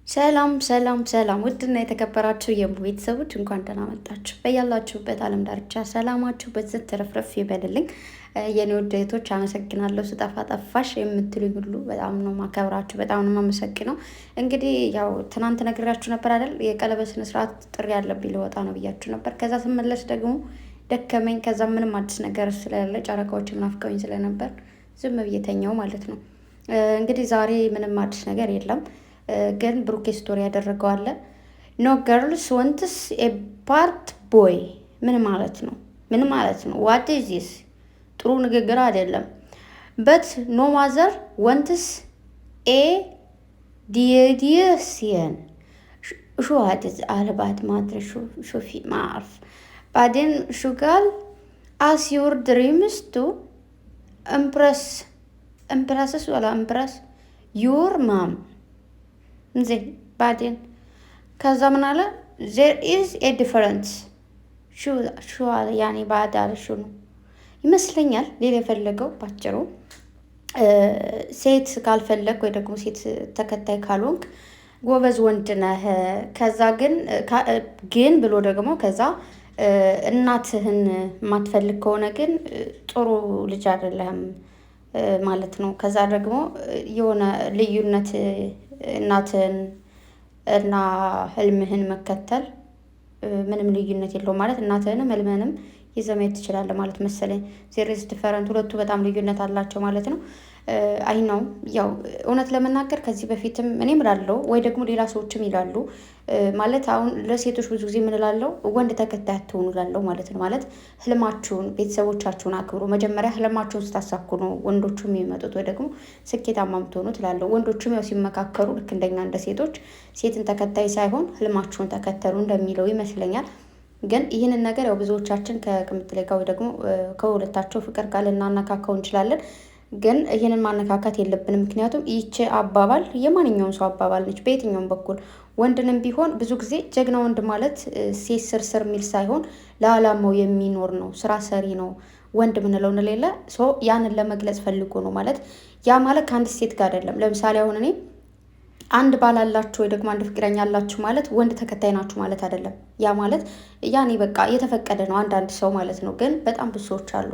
ሰላም ሰላም ሰላም! ውድና የተከበራችሁ የሙ ቤተሰቦች እንኳን ደህና መጣችሁ። በያላችሁበት ዓለም ዳርቻ ሰላማችሁ በዘት ተረፍረፍ ይበልልኝ። የኔ ውድ እህቶች አመሰግናለሁ። ስጠፋ ጠፋሽ የምትሉኝ ሁሉ በጣም ነው ማከብራችሁ፣ በጣም ነው የማመሰግነው። እንግዲህ ያው ትናንት ነግራችሁ ነበር አይደል? የቀለበት ስነ ስርዓት ጥሪ ያለብኝ ልወጣ ነው ብያችሁ ነበር። ከዛ ስመለስ ደግሞ ደከመኝ። ከዛ ምንም አዲስ ነገር ስለሌለ ጨረቃዎች ምናፍቀውኝ ስለነበር ዝም ብዬ ተኛው ማለት ነው። እንግዲህ ዛሬ ምንም አዲስ ነገር የለም። ግን ብሩኬ ስቶሪ ያደረገው አለ። ኖ ገርልስ ወንትስ ኤ ፓርት ቦይ። ምን ማለት ነው? ምን ማለት ነው? ዋት ኢዝ ዚስ? ጥሩ ንግግር አይደለም። በት ኖ ማዘር ወንትስ ኤ ዲየዲየሲየን ሹ ሀዲዝ አልባት ማድረ ሹፊ ማዕርፍ ባዴን ሹጋል አስ ዩር ድሪምስ ቱ እምፕረስስ ወላ እምፕረስ ዩር ማም እንዚ ባዴን ከዛ ምን አለ ዜር ኢዝ ኤ ዲፈረንስ ሹ አለ ያኔ ባድ አለ ሹ ነው ይመስለኛል ሌላ የፈለገው ባጭሩ ሴት ካልፈለግ ወይ ደግሞ ሴት ተከታይ ካልሆንክ ጎበዝ ወንድ ነህ። ከዛ ግን ብሎ ደግሞ ከዛ እናትህን የማትፈልግ ከሆነ ግን ጥሩ ልጅ አይደለህም ማለት ነው። ከዛ ደግሞ የሆነ ልዩነት እናትን እና ህልምህን መከተል ምንም ልዩነት የለውም ማለት እናትህንም ህልምህንም ይዘህ መሄድ ትችላለህ ማለት መሰለኝ። ዜሬስ ዲፈረንት ሁለቱ በጣም ልዩነት አላቸው ማለት ነው። አይ ነው ያው እውነት ለመናገር ከዚህ በፊትም እኔም እላለሁ ወይ ደግሞ ሌላ ሰዎችም ይላሉ ማለት አሁን ለሴቶች ብዙ ጊዜ ምን እላለሁ ወንድ ተከታይ አትሆኑ እላለሁ ማለት ነው። ማለት ህልማችሁን ቤተሰቦቻችሁን አክብሩ። መጀመሪያ ህልማችሁን ስታሳኩ ነው ወንዶቹ የሚመጡት ወይ ደግሞ ስኬታማ የምትሆኑት እላለሁ። ወንዶቹም ያው ሲመካከሩ ልክ እንደኛ እንደ ሴቶች ሴትን ተከታይ ሳይሆን ህልማችሁን ተከተሉ እንደሚለው ይመስለኛል። ግን ይህንን ነገር ያው ብዙዎቻችን ከቅምጥሌ ጋር ወይ ደግሞ ከሁለታቸው ፍቅር ጋር ልናነካካው እንችላለን። ግን ይህንን ማነካካት የለብንም። ምክንያቱም ይቺ አባባል የማንኛውም ሰው አባባል ነች። በየትኛውም በኩል ወንድንም ቢሆን ብዙ ጊዜ ጀግና ወንድ ማለት ሴት ስር የሚል ሳይሆን ለዓላማው የሚኖር ነው፣ ስራ ሰሪ ነው ወንድ ምንለው እንደሌለ ያንን ለመግለጽ ፈልጎ ነው ማለት። ያ ማለት ከአንድ ሴት ጋር አይደለም። ለምሳሌ አሁን እኔ አንድ ባል አላችሁ ወይ ደግሞ አንድ ፍቅረኛ አላችሁ ማለት ወንድ ተከታይ ናችሁ ማለት አይደለም። ያ ማለት ያኔ በቃ የተፈቀደ ነው አንዳንድ ሰው ማለት ነው። ግን በጣም ብዙ ሰዎች አሉ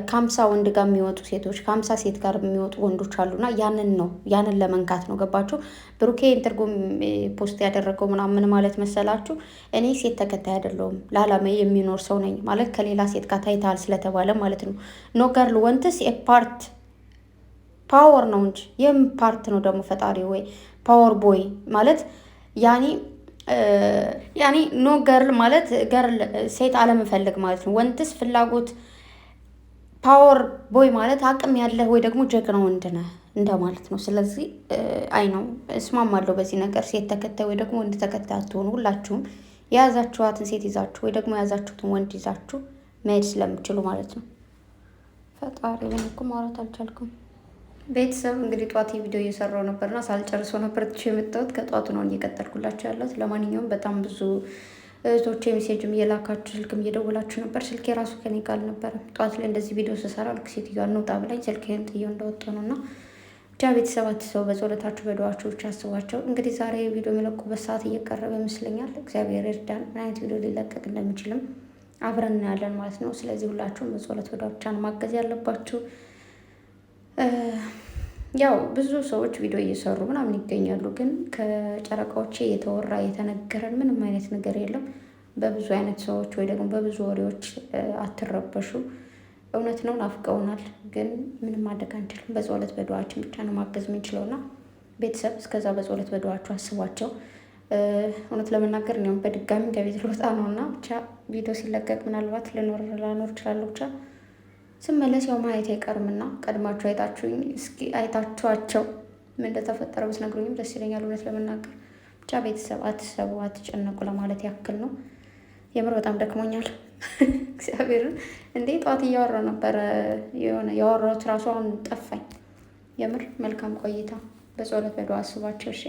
ከ50 ወንድ ጋር የሚወጡ ሴቶች ከ50 ሴት ጋር የሚወጡ ወንዶች አሉና ያንን ለመንካት ነው። ገባችሁ? ብሩኬ ትርጉም ፖስት ያደረገው ምናምን ማለት መሰላችሁ? እኔ ሴት ተከታይ አይደለሁም ለዓላማዬ የሚኖር ሰው ነኝ ማለት ከሌላ ሴት ጋር ታይታል ስለተባለ ማለት ነው። ኖ ገርል ወንትስ ኤ ፓርት ፓወር ነው እንጂ ይህም ፓርት ነው ደግሞ ፈጣሪ ወይ ፓወር ቦይ ማለት ያኔ ኖ ገርል ማለት ገርል ሴት አለመፈለግ ማለት ነው። ወንትስ ፍላጎት፣ ፓወር ቦይ ማለት አቅም ያለህ ወይ ደግሞ ጀግና ወንድ ነህ እንደማለት ነው። ስለዚህ አይ ነው እስማማለሁ በዚህ ነገር። ሴት ተከታይ ወይ ደግሞ ወንድ ተከታይ አትሆኑ። ሁላችሁም የያዛችኋትን ሴት ይዛችሁ ወይ ደግሞ የያዛችሁትን ወንድ ይዛችሁ መሄድ ስለምችሉ ማለት ነው። ፈጣሪ ግን እኮ ማውራት አልቻልኩም። ቤተሰብ እንግዲህ ጠዋት ቪዲዮ እየሰራው ነበርና ሳልጨርሰው ነበር ትቼ የመጣሁት። ከጠዋቱ ነው እየቀጠልኩላችሁ ያለሁት። ለማንኛውም በጣም ብዙ እህቶቼ ሜሴጅም እየላካችሁ ስልክም እየደወላችሁ ነበር። ስልኬ ራሱ ከኔ ጋር አልነበረም። ጠዋት ላይ እንደዚህ ቪዲዮ ስሰራ ልክ ሴትዮዋ እንውጣ ብላኝ ስልኬን ጥዬው እንደወጣሁ ነው። እና ብቻ ቤተሰብ አትሰው፣ በጸሎታችሁ በዱዓችሁ ብቻ አስቧቸው። እንግዲህ ዛሬ ቪዲዮ የሚለቁበት ሰዓት እየቀረበ ይመስለኛል። እግዚአብሔር ይርዳን። ምን አይነት ቪዲዮ ሊለቀቅ እንደሚችልም አብረን እናያለን ማለት ነው። ስለዚህ ሁላችሁም በጸሎት በዱዓ ብቻ ነው ማገዝ ያለባችሁ። ያው ብዙ ሰዎች ቪዲዮ እየሰሩ ምናምን ይገኛሉ። ግን ከጨረቃዎቼ የተወራ የተነገረን ምንም አይነት ነገር የለም። በብዙ አይነት ሰዎች ወይ ደግሞ በብዙ ወሬዎች አትረበሹ። እውነት ነው ናፍቀውናል፣ ግን ምንም ማድረግ አንችልም። በጸሎት በዱዓችን ብቻ ነው ማገዝ የምንችለውና ቤተሰብ እስከዛ በጸሎት በዱዓችሁ አስቧቸው። እውነት ለመናገር እኔም በድጋሚ ከቤት ልወጣ ነው እና ብቻ ቪዲዮ ሲለቀቅ ምናልባት ላኖር እችላለሁ። ብቻ ስመለስ ያው ማየት አይቀርምና ቀድማችሁ አይታችኋቸው ምን እንደተፈጠረ ብትነግሩኝም ደስ ይለኛል። እውነት ለመናገር ብቻ ቤተሰብ አትሰቡ፣ አትጨነቁ ለማለት ያክል ነው። የምር በጣም ደክሞኛል። እግዚአብሔርን እንዴ ጠዋት እያወራሁ ነበረ የሆነ ያወራሁት ራሱ አሁን ጠፋኝ። የምር መልካም ቆይታ። በጸሎት በዱዓ አስባቸው እሺ።